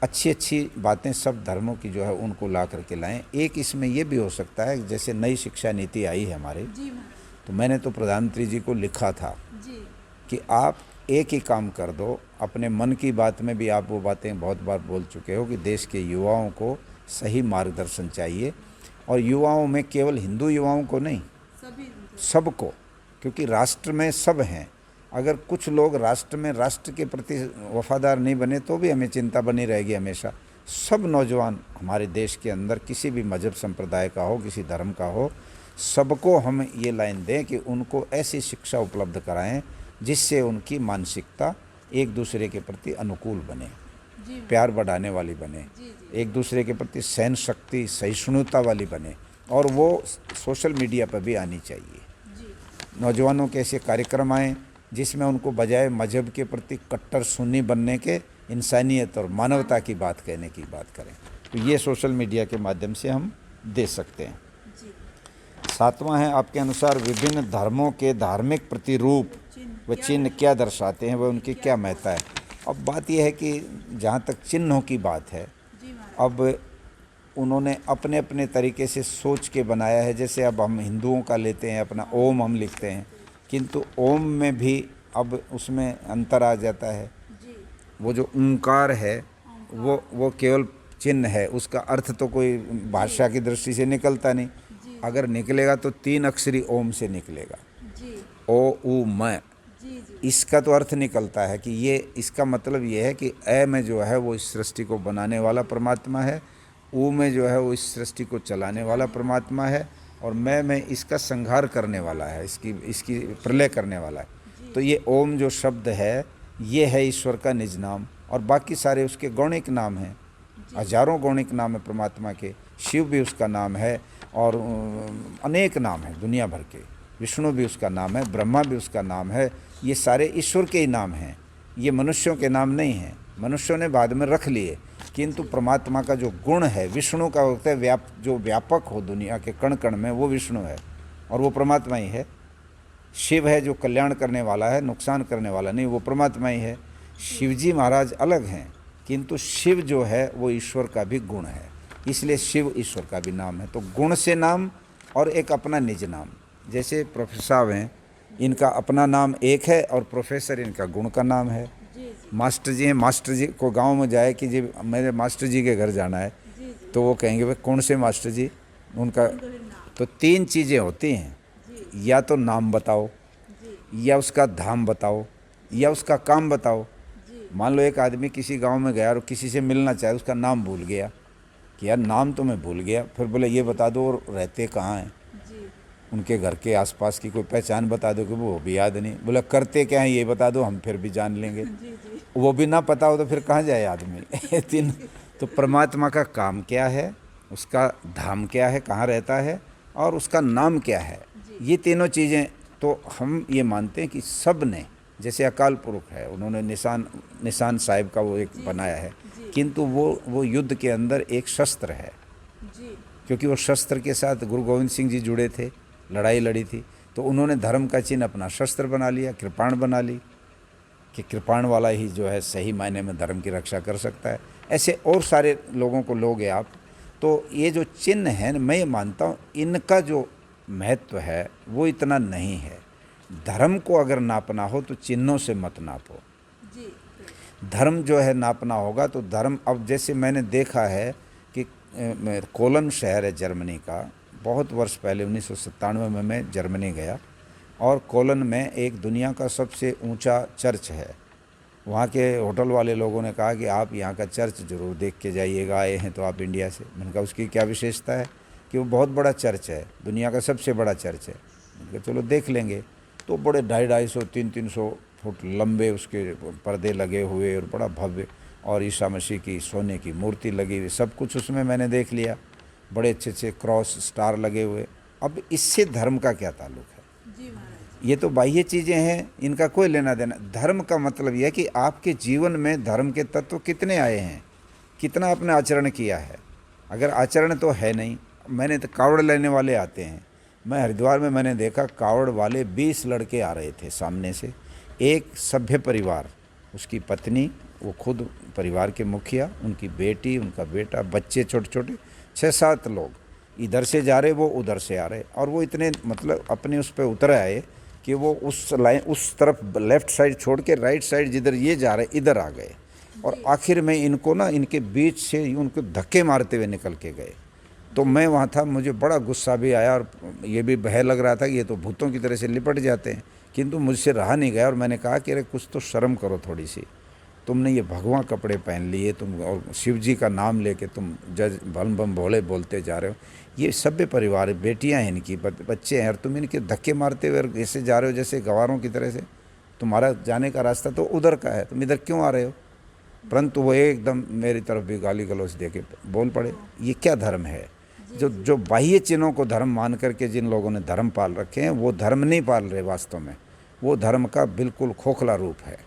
B: अच्छी बातें सब धर्मों की जो है उनको ला करके लाएं। एक इसमें ये भी हो सकता है जैसे नई शिक्षा नीति आई है हमारी, तो मैंने तो प्रधानमंत्री जी को लिखा था कि आप एक ही काम कर दो, अपने मन की बात में भी आप वो बातें बहुत बार बोल चुके हो कि देश के युवाओं को सही मार्गदर्शन चाहिए और युवाओं में केवल हिंदू युवाओं को नहीं, सबको, क्योंकि राष्ट्र में सब हैं। अगर कुछ लोग राष्ट्र में राष्ट्र के प्रति वफादार नहीं बने तो भी हमें चिंता बनी रहेगी हमेशा। सब नौजवान हमारे देश के अंदर किसी भी मजहब संप्रदाय का हो, किसी धर्म का हो, सबको हम ये लाइन दें कि उनको ऐसी शिक्षा उपलब्ध कराएं जिससे उनकी मानसिकता एक दूसरे के प्रति अनुकूल बने, प्यार बढ़ाने वाली बने, एक दूसरे के प्रति सहन शक्ति सहिष्णुता वाली बने और वो सोशल मीडिया पर भी आनी चाहिए। नौजवानों के ऐसे कार्यक्रम आएँ जिसमें उनको बजाय मजहब के प्रति कट्टर सुन्नी बनने के इंसानियत और मानवता की बात कहने की बात करें तो ये सोशल मीडिया के माध्यम से हम दे सकते हैं। सातवां है, आपके अनुसार विभिन्न धर्मों के धार्मिक प्रतिरूप व चिन्ह क्या दर्शाते हैं, वह उनकी क्या महत्ता है। अब बात यह है कि जहाँ तक चिन्हों की बात है, अब उन्होंने अपने अपने तरीके से सोच के बनाया है। जैसे अब हम हिंदुओं का लेते हैं, अपना ओम हम लिखते हैं, किंतु ओम में भी अब उसमें अंतर आ जाता है। वो जो ओंकार है वो केवल चिन्ह है, उसका अर्थ तो कोई भाषा की दृष्टि से निकलता नहीं। अगर निकलेगा तो 3 अक्षरी ओम से निकलेगा, ओ उ म। इसका तो अर्थ निकलता है कि ये, इसका मतलब ये है कि ए में जो है वो इस सृष्टि को बनाने वाला परमात्मा है, ऊ में जो है वो इस सृष्टि को चलाने वाला परमात्मा है, और मैं में इसका संहार करने वाला है, इसकी प्रलय करने वाला है। तो ये ओम जो शब्द है ये है ईश्वर का निज नाम, और बाकी सारे उसके गौणिक नाम हैं। हजारों गौणिक नाम है परमात्मा के। शिव भी उसका नाम है, और अनेक नाम हैं दुनिया भर के। विष्णु भी उसका नाम है, ब्रह्मा भी उसका नाम है। ये सारे ईश्वर के ही नाम हैं, ये मनुष्यों के नाम नहीं हैं। मनुष्यों ने बाद में रख लिए, किंतु परमात्मा का जो गुण है, विष्णु का होता है जो व्यापक हो दुनिया के कण कण में, वो विष्णु है और वो परमात्मा ही है। शिव है जो कल्याण करने वाला है, नुकसान करने वाला नहीं, वो परमात्मा ही है। शिवजी महाराज अलग हैं, किंतु शिव जो है वो ईश्वर का भी गुण है, इसलिए शिव ईश्वर का भी नाम है। तो गुण से नाम और एक अपना निज नाम। जैसे प्रोफेसर साहब हैं, इनका अपना नाम एक है और प्रोफेसर इनका गुण का नाम है। मास्टर जी हैं, मास्टर जी को गांव में जाए कि जी मेरे मास्टर जी के घर जाना है, तो वो कहेंगे भाई कौन से मास्टर जी, उनका। तो 3 चीज़ें होती हैं, या तो नाम बताओ, या उसका धाम बताओ, या उसका काम बताओ। मान लो एक आदमी किसी गांव में गया और किसी से मिलना चाहे, उसका नाम भूल गया कि यार नाम तो मैं भूल गया, फिर बोले ये बता दो और रहते कहाँ हैं, उनके घर के आसपास की कोई पहचान बता दो, कि वो भी याद नहीं। बोला करते क्या है ये बता दो, हम फिर भी जान लेंगे। वो भी ना पता हो तो फिर कहाँ जाए आदमी। 3। तो परमात्मा का काम क्या है, उसका धाम क्या है, कहाँ रहता है, और उसका नाम क्या है, ये तीनों चीज़ें तो हम ये मानते हैं कि सब ने, जैसे अकाल पुरख है, उन्होंने निशान साहिब का वो एक बनाया है, किंतु वो युद्ध के अंदर एक शस्त्र है, क्योंकि वो शस्त्र के साथ गुरु गोविंद सिंह जी जुड़े थे, लड़ाई लड़ी थी, तो उन्होंने धर्म का चिन्ह अपना शस्त्र बना लिया, कृपाण बना ली, कि कृपाण वाला ही जो है सही मायने में धर्म की रक्षा कर सकता है। ऐसे और सारे लोगों को लोगे आप। तो ये जो चिन्ह हैं, मैं ये मानता हूँ इनका जो महत्व है वो इतना नहीं है। धर्म को अगर नापना हो तो चिन्हों से मत नापो। धर्म जो है नापना होगा तो धर्म, अब जैसे मैंने देखा है कि कोलन शहर है जर्मनी का, बहुत वर्ष पहले 1997 में मैं जर्मनी गया, और कोलन में एक दुनिया का सबसे ऊंचा चर्च है। वहाँ के होटल वाले लोगों ने कहा कि आप यहाँ का चर्च ज़रूर देख के जाइएगा, आए हैं तो आप इंडिया से। मैंने कहा उसकी क्या विशेषता है, कि वो बहुत बड़ा चर्च है, दुनिया का सबसे बड़ा चर्च है। मैंने कहा चलो देख लेंगे। तो बड़े 250-250, 300 फुट लंबे उसके पर्दे लगे हुए और बड़ा भव्य, और ईसा मसीह की सोने की मूर्ति लगी हुई, सब कुछ उसमें मैंने देख लिया। बड़े अच्छे अच्छे क्रॉस स्टार लगे हुए। अब इससे धर्म का क्या ताल्लुक है? ये तो बाह्य चीज़ें हैं, इनका कोई लेना देना। धर्म का मतलब यह है कि आपके जीवन में धर्म के तत्व कितने आए हैं, कितना आपने आचरण किया है। अगर आचरण तो है नहीं, मैंने तो कावड़ लेने वाले आते हैं, मैं हरिद्वार में मैंने देखा कावड़ वाले 20 लड़के आ रहे थे सामने से। एक सभ्य परिवार, उसकी पत्नी, वो खुद परिवार के मुखिया, उनकी बेटी, उनका बेटा, बच्चे छोटे छोटे, 6-7 लोग इधर से जा रहे, वो उधर से आ रहे। और वो इतने मतलब अपने उस पर उतर आए कि वो उस लाइन, उस तरफ लेफ़्ट साइड छोड़ के राइट साइड जिधर ये जा रहे इधर आ गए। और आखिर में इनको ना, इनके बीच से उनको धक्के मारते हुए निकल के गए। तो मैं वहाँ था, मुझे बड़ा गुस्सा भी आया और ये भी भय लग रहा था कि ये तो भूतों की तरह से लिपट जाते हैं, किंतु मुझसे रहा नहीं गया। और मैंने कहा कि अरे कुछ तो शर्म करो थोड़ी सी, तुमने ये भगवा कपड़े पहन लिए, तुम और शिव जी का नाम लेके तुम जज बम बम भोले बोलते जा रहे हो। ये सभ्य परिवार, बेटियां हैं इनकी, बच्चे हैं, और तुम इनके धक्के मारते हुए ऐसे जा रहे हो जैसे गवारों की तरह से। तुम्हारा जाने का रास्ता तो उधर का है, तुम इधर क्यों आ रहे हो? परंतु वो एकदम मेरी तरफ भी गाली गलौज दे के बोल पड़े। ये क्या धर्म है? जो बाह्य चिन्हों को धर्म मान करके जिन लोगों ने धर्म पाल रखे हैं, वो धर्म नहीं पाल रहे वास्तव में, वो धर्म का बिल्कुल खोखला रूप है।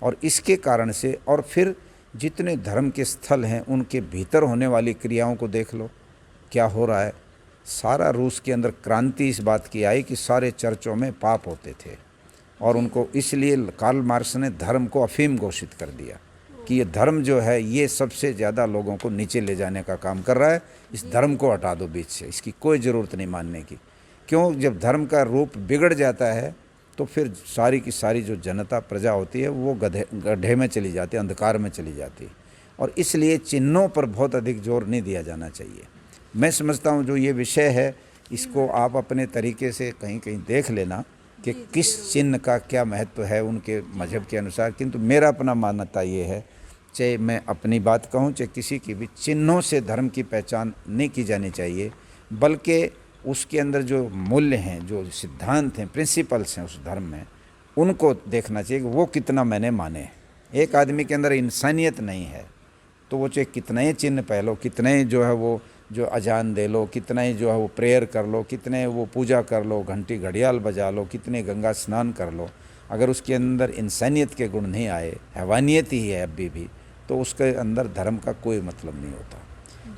B: और इसके कारण से, और फिर जितने धर्म के स्थल हैं उनके भीतर होने वाली क्रियाओं को देख लो, क्या हो रहा है। सारा रूस के अंदर क्रांति इस बात की आई कि सारे चर्चों में पाप होते थे और उनको इसलिए कार्ल मार्क्स ने धर्म को अफीम घोषित कर दिया कि ये धर्म जो है ये सबसे ज़्यादा लोगों को नीचे ले जाने का काम कर रहा है, इस धर्म को हटा दो बीच से, इसकी कोई ज़रूरत नहीं मानने की। क्यों? जब धर्म का रूप बिगड़ जाता है तो फिर सारी की सारी जो जनता प्रजा होती है वो गड्ढे में चली जाती है, अंधकार में चली जाती है। और इसलिए चिन्हों पर बहुत अधिक जोर नहीं दिया जाना चाहिए। मैं समझता हूँ जो ये विषय है इसको आप अपने तरीके से कहीं कहीं देख लेना कि किस चिन्ह का क्या महत्व है उनके मजहब के अनुसार। किंतु मेरा अपना मान्यता ये है, चाहे मैं अपनी बात कहूँ चाहे किसी की भी, चिन्हों से धर्म की पहचान नहीं की जानी चाहिए, बल्कि उसके अंदर जो मूल्य हैं, जो सिद्धांत हैं, प्रिंसिपल्स हैं उस धर्म में, उनको देखना चाहिए कि वो कितना मैंने माने। एक आदमी के अंदर इंसानियत नहीं है तो वो चाहे कितना ही चिन्ह पहलो, कितने ही जो है वो जो अजान दे लो, कितना ही जो है वो प्रेयर कर लो, कितने वो पूजा कर लो, घंटी घड़ियाल बजा लो, कितने गंगा स्नान कर लो, अगर उसके अंदर इंसानियत के गुण नहीं आए, हैवानियत ही है अभी भी, तो उसके अंदर धर्म का कोई मतलब नहीं होता।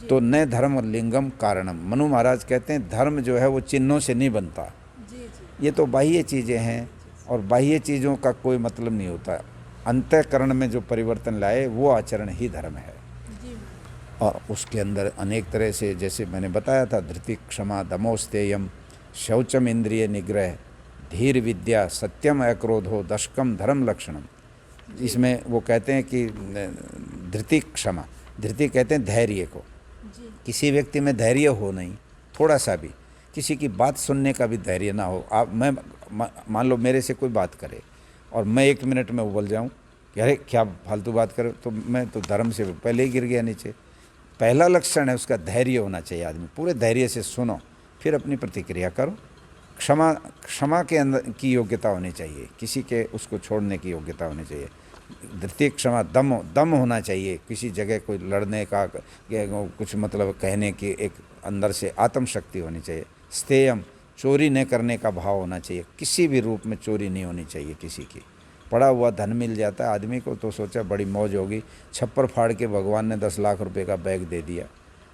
B: तो न धर्म लिंगम कारणम, मनु महाराज कहते हैं धर्म जो है वो चिन्हों से नहीं बनता। ये तो बाह्य चीज़ें हैं और बाह्य चीज़ों का कोई मतलब नहीं होता। अंतःकरण में जो परिवर्तन लाए वो आचरण ही धर्म है। और उसके अंदर अनेक तरह से, जैसे मैंने बताया था, धृति क्षमा दमोस्तेयम शौचम इंद्रिय निग्रह धीर विद्या सत्यम अक्रोधो दशकम धर्म लक्षणम। इसमें वो कहते हैं कि धृति क्षमा, धृति कहते हैं धैर्य को। किसी व्यक्ति में धैर्य हो नहीं, थोड़ा सा भी, किसी की बात सुनने का भी धैर्य ना हो। आप मैं मान लो मेरे से कोई बात करे और मैं 1 मिनट में उबल जाऊं कि अरे क्या फालतू बात करे, तो मैं तो धर्म से पहले ही गिर गया नीचे। पहला लक्षण है उसका धैर्य होना चाहिए। आदमी पूरे धैर्य से सुनो, फिर अपनी प्रतिक्रिया करो। क्षमा के अंदर की योग्यता होनी चाहिए, किसी के उसको छोड़ने की योग्यता होनी चाहिए। द्वितीय क्षमा दम होना चाहिए, किसी जगह कोई लड़ने का कुछ मतलब कहने की एक अंदर से आत्मशक्ति होनी चाहिए। स्तेयम, चोरी न करने का भाव होना चाहिए, किसी भी रूप में चोरी नहीं होनी चाहिए किसी की। पड़ा हुआ धन मिल जाता है आदमी को तो सोचा बड़ी मौज होगी, छप्पर फाड़ के भगवान ने 10 लाख रुपए का बैग दे दिया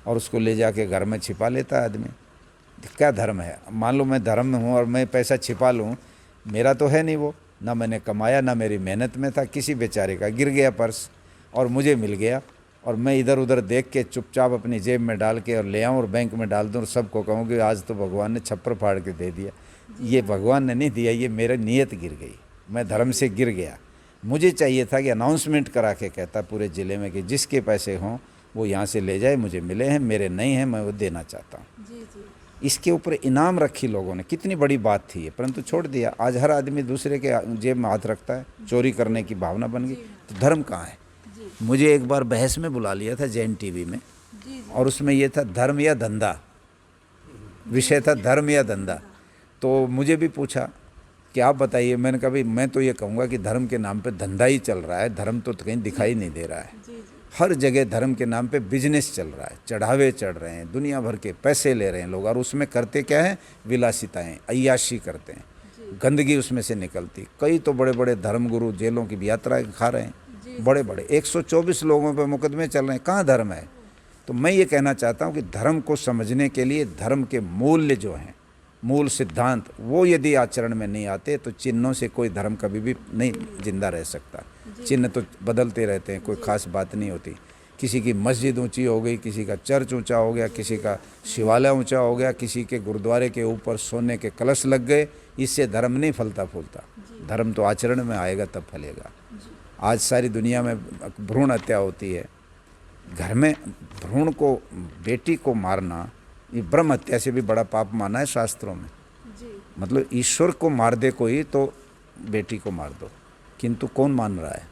B: और उसको ले जाके घर में छिपा लेता है आदमी। क्या धर्म है? मान लो मैं धर्म में हूँ और मैं पैसा छिपा लूँ, मेरा तो है नहीं वो, ना मैंने कमाया ना मेरी मेहनत में था, किसी बेचारे का गिर गया पर्स और मुझे मिल गया और मैं इधर उधर देख के चुपचाप अपनी जेब में डाल के और ले आऊँ और बैंक में डाल दूँ और सबको कहूँ कि आज तो भगवान ने छप्पर फाड़ के दे दिया। ये भगवान ने नहीं दिया, ये मेरी नीयत गिर गई, मैं धर्म से गिर गया। मुझे चाहिए था कि अनाउंसमेंट करा के कहता पूरे ज़िले में कि जिसके पैसे हों वो यहाँ से ले जाए, मुझे मिले हैं, मेरे नहीं हैं, मैं वो देना चाहता हूँ। इसके ऊपर इनाम रखी लोगों ने, कितनी बड़ी बात थी ये, परंतु छोड़ दिया। आज हर आदमी दूसरे के जेब में हाथ रखता है, चोरी करने की भावना बन गई। तो धर्म कहाँ है? मुझे एक बार बहस में बुला लिया था जैन टीवी में और उसमें ये था धर्म या धंधा, विषय था धर्म या धंधा। तो मुझे भी पूछा कि आप बताइए। मैंने कहा भाई मैं तो ये कहूँगा कि धर्म के नाम पे धंधा ही चल रहा है, धर्म तो कहीं दिखाई नहीं दे रहा है। हर जगह धर्म के नाम पे बिजनेस चल रहा है, चढ़ावे चढ़ रहे हैं, दुनिया भर के पैसे ले रहे हैं लोग और उसमें करते क्या है? विलासिताएं, अय्याशी करते हैं, गंदगी उसमें से निकलती। कई तो बड़े बड़े धर्मगुरु जेलों की भी यात्राएं खा रहे हैं, बड़े बड़े 124 लोगों पर मुकदमे चल रहे हैं। कहाँ धर्म है? तो मैं ये कहना चाहता हूँ कि धर्म को समझने के लिए धर्म के मूल्य जो हैं, मूल सिद्धांत, वो यदि आचरण में नहीं आते तो चिन्हों से कोई धर्म कभी भी नहीं जिंदा रह सकता। चिन्ह तो बदलते रहते हैं, कोई ख़ास बात नहीं होती। किसी की मस्जिद ऊंची हो गई, किसी का चर्च ऊंचा हो गया, किसी का शिवालय ऊंचा हो गया, किसी के गुरुद्वारे के ऊपर सोने के कलश लग गए, इससे धर्म नहीं फलता फूलता। धर्म तो आचरण में आएगा तब फलेगा। आज सारी दुनिया में भ्रूण हत्या होती है, घर में भ्रूण को, बेटी को मारना, ये ब्रह्म हत्या से भी बड़ा पाप माना है शास्त्रों में। मतलब ईश्वर को मार दे कोई तो बेटी को मार दो, किंतु कौन मान रहा है?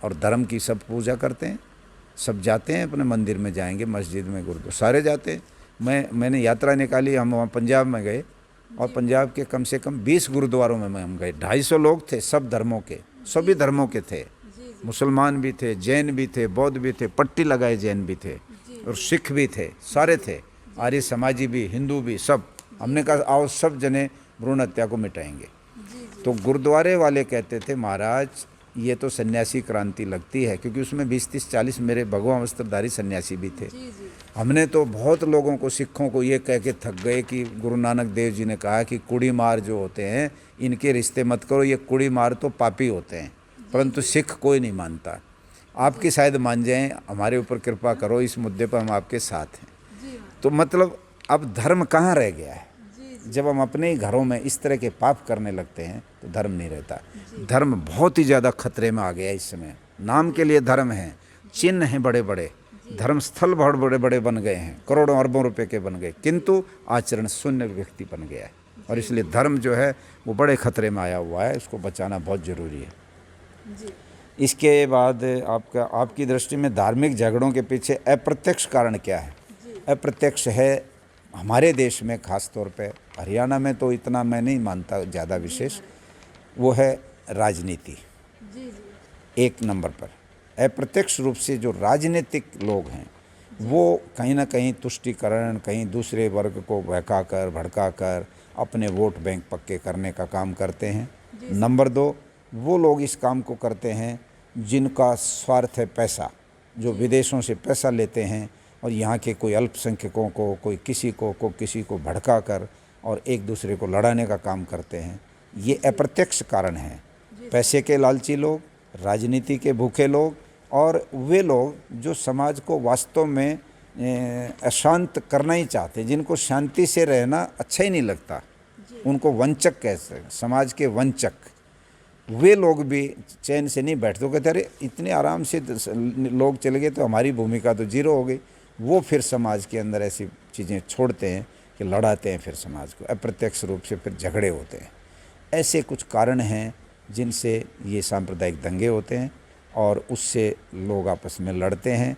B: और धर्म की सब पूजा करते हैं, सब जाते हैं अपने मंदिर में, जाएंगे मस्जिद में, गुरुद्वारा, सारे जाते हैं। मैंने यात्रा निकाली, हम वहाँ पंजाब में गए और पंजाब के कम से कम 20 गुरुद्वारों में हम गए। 250 लोग थे, सब धर्मों के, सभी धर्मों के थे, मुसलमान भी थे, जैन भी थे, बौद्ध भी थे, पट्टी लगाए जैन भी थे और सिख भी थे, सारे थे, आर्य समाजी भी, हिंदू भी, सब। हमने कहा आओ सब जने भ्रूण हत्या को मिटाएंगे। तो गुरुद्वारे वाले कहते थे महाराज ये तो सन्यासी क्रांति लगती है, क्योंकि उसमें 20, 30, 40 मेरे भगवा वस्त्रधारी सन्यासी भी थे। हमने तो बहुत लोगों को, सिखों को ये कह के थक गए कि गुरु नानक देव जी ने कहा कि कुड़ी मार जो होते हैं इनके रिश्ते मत करो, ये कुड़ी मार तो पापी होते हैं। परंतु सिख कोई नहीं मानता। आपकी शायद मान जाएं, हमारे ऊपर कृपा करो, इस मुद्दे पर हम आपके साथ हैं। तो मतलब अब धर्म कहाँ रह गया है? जब हम अपने ही घरों में इस तरह के पाप करने लगते हैं तो धर्म नहीं रहता। धर्म बहुत ही ज़्यादा खतरे में आ गया है इस समय। नाम के लिए धर्म है, चिन्ह हैं बड़े बड़े, धर्मस्थल बहुत बड़े बड़े बन गए हैं, करोड़ों अरबों रुपए के बन गए, किंतु आचरण शून्य व्यक्ति बन गया है। और इसलिए धर्म जो है वो बड़े खतरे में आया हुआ है, उसको बचाना बहुत ज़रूरी है। इसके बाद आपकी दृष्टि में धार्मिक झगड़ों के पीछे अप्रत्यक्ष कारण क्या है? अप्रत्यक्ष है हमारे देश में, ख़ास तौर पे हरियाणा में तो इतना मैं नहीं मानता ज़्यादा विशेष, वो है राजनीति। एक नंबर पर अप्रत्यक्ष रूप से जो राजनीतिक लोग हैं वो कहीं ना कहीं तुष्टीकरण, कहीं दूसरे वर्ग को बहकाकर भड़काकर अपने वोट बैंक पक्के करने का काम करते हैं। नंबर 2, वो लोग इस काम को करते हैं जिनका स्वार्थ है पैसा, जो विदेशों से पैसा लेते हैं और यहाँ के कोई अल्पसंख्यकों को, कोई किसी को भड़का कर और एक दूसरे को लड़ाने का काम करते हैं। ये अप्रत्यक्ष कारण हैं। पैसे के लालची लोग, राजनीति के भूखे लोग और वे लोग जो समाज को वास्तव में अशांत करना ही चाहते हैं, जिनको शांति से रहना अच्छा ही नहीं लगता, उनको वंचक कहते, समाज के वंचक, वे लोग भी चैन से नहीं बैठते। तो कहते अरे इतने आराम से लोग चले गए तो हमारी भूमिका तो जीरो हो गई। वो फिर समाज के अंदर ऐसी चीज़ें छोड़ते हैं कि लड़ाते हैं फिर समाज को, अप्रत्यक्ष रूप से फिर झगड़े होते हैं। ऐसे कुछ कारण हैं जिनसे ये सांप्रदायिक दंगे होते हैं और उससे लोग आपस में लड़ते हैं।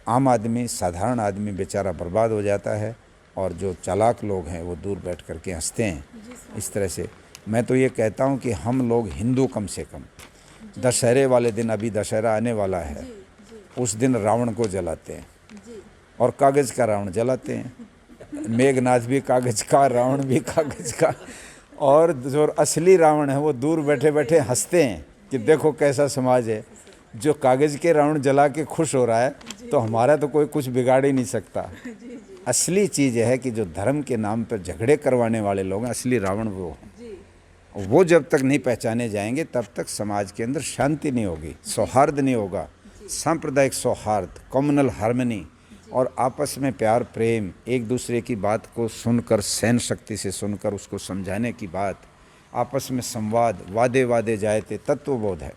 B: आम आदमी, साधारण आदमी बेचारा बर्बाद हो जाता है और जो चालाक लोग हैं वो दूर बैठ कर के हंसते हैं। इस तरह से मैं तो ये कहता हूँ कि हम लोग हिंदू कम से कम दशहरे वाले दिन, अभी दशहरा आने वाला है, उस दिन रावण को जलाते हैं और कागज़ का रावण जलाते हैं। मेघनाथ भी कागज़ का, रावण भी कागज़ का, और जो असली रावण है वो दूर बैठे बैठे हंसते हैं कि देखो कैसा समाज है, जो कागज़ के रावण जला के खुश हो रहा है, तो हमारा तो कोई कुछ बिगाड़ ही नहीं सकता। असली चीज़ है कि जो धर्म के नाम पर झगड़े करवाने वाले लोग हैं, असली रावण वो हैं। वो जब तक नहीं पहचाने जाएंगे तब तक समाज के अंदर शांति नहीं होगी, सौहार्द नहीं होगा। सांप्रदायिक सौहार्द, कम्युनल हार्मनी और आपस में प्यार प्रेम, एक दूसरे की बात को सुनकर, सहन शक्ति से सुनकर उसको समझाने की बात, आपस में संवाद, वादे वादे जायते तत्वबोध है।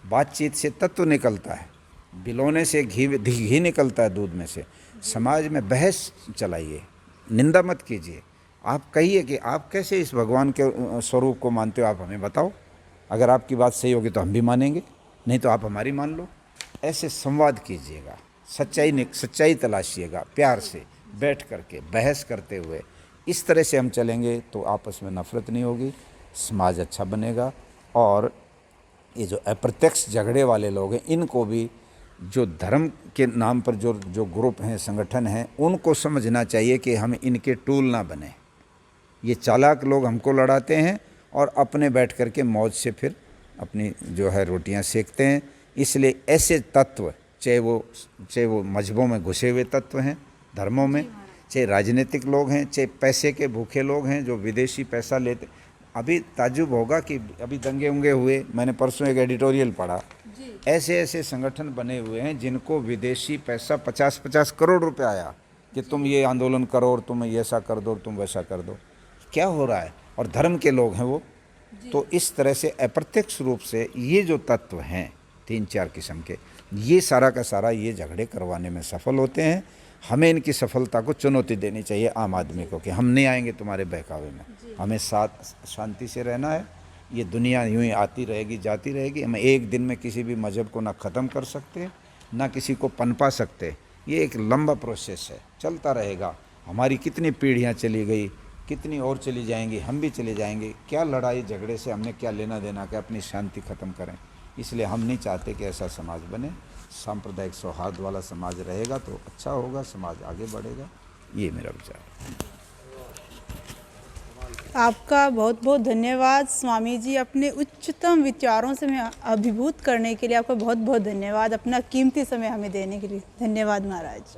B: बातचीत से तत्व निकलता है, बिलोने से घी निकलता है दूध में से। समाज में बहस चलाइए, निंदा मत कीजिए। आप कहिए कि आप कैसे इस भगवान के स्वरूप को मानते हो, आप हमें बताओ। अगर आपकी बात सही होगी तो हम भी मानेंगे, नहीं तो आप हमारी मान लो। ऐसे संवाद कीजिएगा, सच्चाई तलाशिएगा, प्यार से बैठ करके बहस करते हुए। इस तरह से हम चलेंगे तो आपस में नफरत नहीं होगी, समाज अच्छा बनेगा। और ये जो अप्रत्यक्ष झगड़े वाले लोग हैं, इनको भी जो धर्म के नाम पर जो ग्रुप हैं, संगठन हैं, उनको समझना चाहिए कि हम इनके टूल ना बने। ये चालाक लोग हमको लड़ाते हैं और अपने बैठ कर के मौज से फिर अपनी जो है रोटियां सेकते हैं। इसलिए ऐसे तत्व, चाहे वो मजहबों में घुसे हुए तत्व हैं, धर्मों में, चाहे राजनीतिक लोग हैं, चाहे पैसे के भूखे लोग हैं जो विदेशी पैसा लेते। अभी ताज्जुब होगा कि अभी दंगे उंगे हुए, मैंने परसों एक एडिटोरियल पढ़ा, ऐसे ऐसे संगठन बने हुए हैं जिनको विदेशी पैसा 50-50 करोड़ रुपए आया कि तुम ये आंदोलन करो और तुम ऐसा कर दो और तुम वैसा कर दो। क्या हो रहा है? और धर्म के लोग हैं वो। तो इस तरह से अप्रत्यक्ष रूप से ये जो तत्व हैं 3-4 किस्म के, ये सारा का सारा ये झगड़े करवाने में सफल होते हैं। हमें इनकी सफलता को चुनौती देनी चाहिए आम आदमी को कि हम नहीं आएंगे तुम्हारे बहकावे में, हमें साथ शांति से रहना है। ये दुनिया यूं ही आती रहेगी, जाती रहेगी। हम एक दिन में किसी भी मजहब को ना ख़त्म कर सकते, ना किसी को पनपा सकते। ये एक लंबा प्रोसेस है, चलता रहेगा। हमारी कितनी पीढ़ियाँ चली गई, कितनी और चली जाएंगी, हम भी चले जाएंगे। क्या लड़ाई झगड़े से हमने क्या लेना देना कि अपनी शांति ख़त्म करें। इसलिए हम नहीं चाहते कि ऐसा समाज बने। सांप्रदायिक सौहार्द वाला समाज रहेगा तो अच्छा होगा, समाज आगे बढ़ेगा। ये मेरा विचार है।
A: आपका बहुत बहुत धन्यवाद स्वामी जी, अपने उच्चतम विचारों से हमें अभिभूत करने के लिए आपका बहुत बहुत धन्यवाद, अपना कीमती समय हमें देने के लिए धन्यवाद महाराज।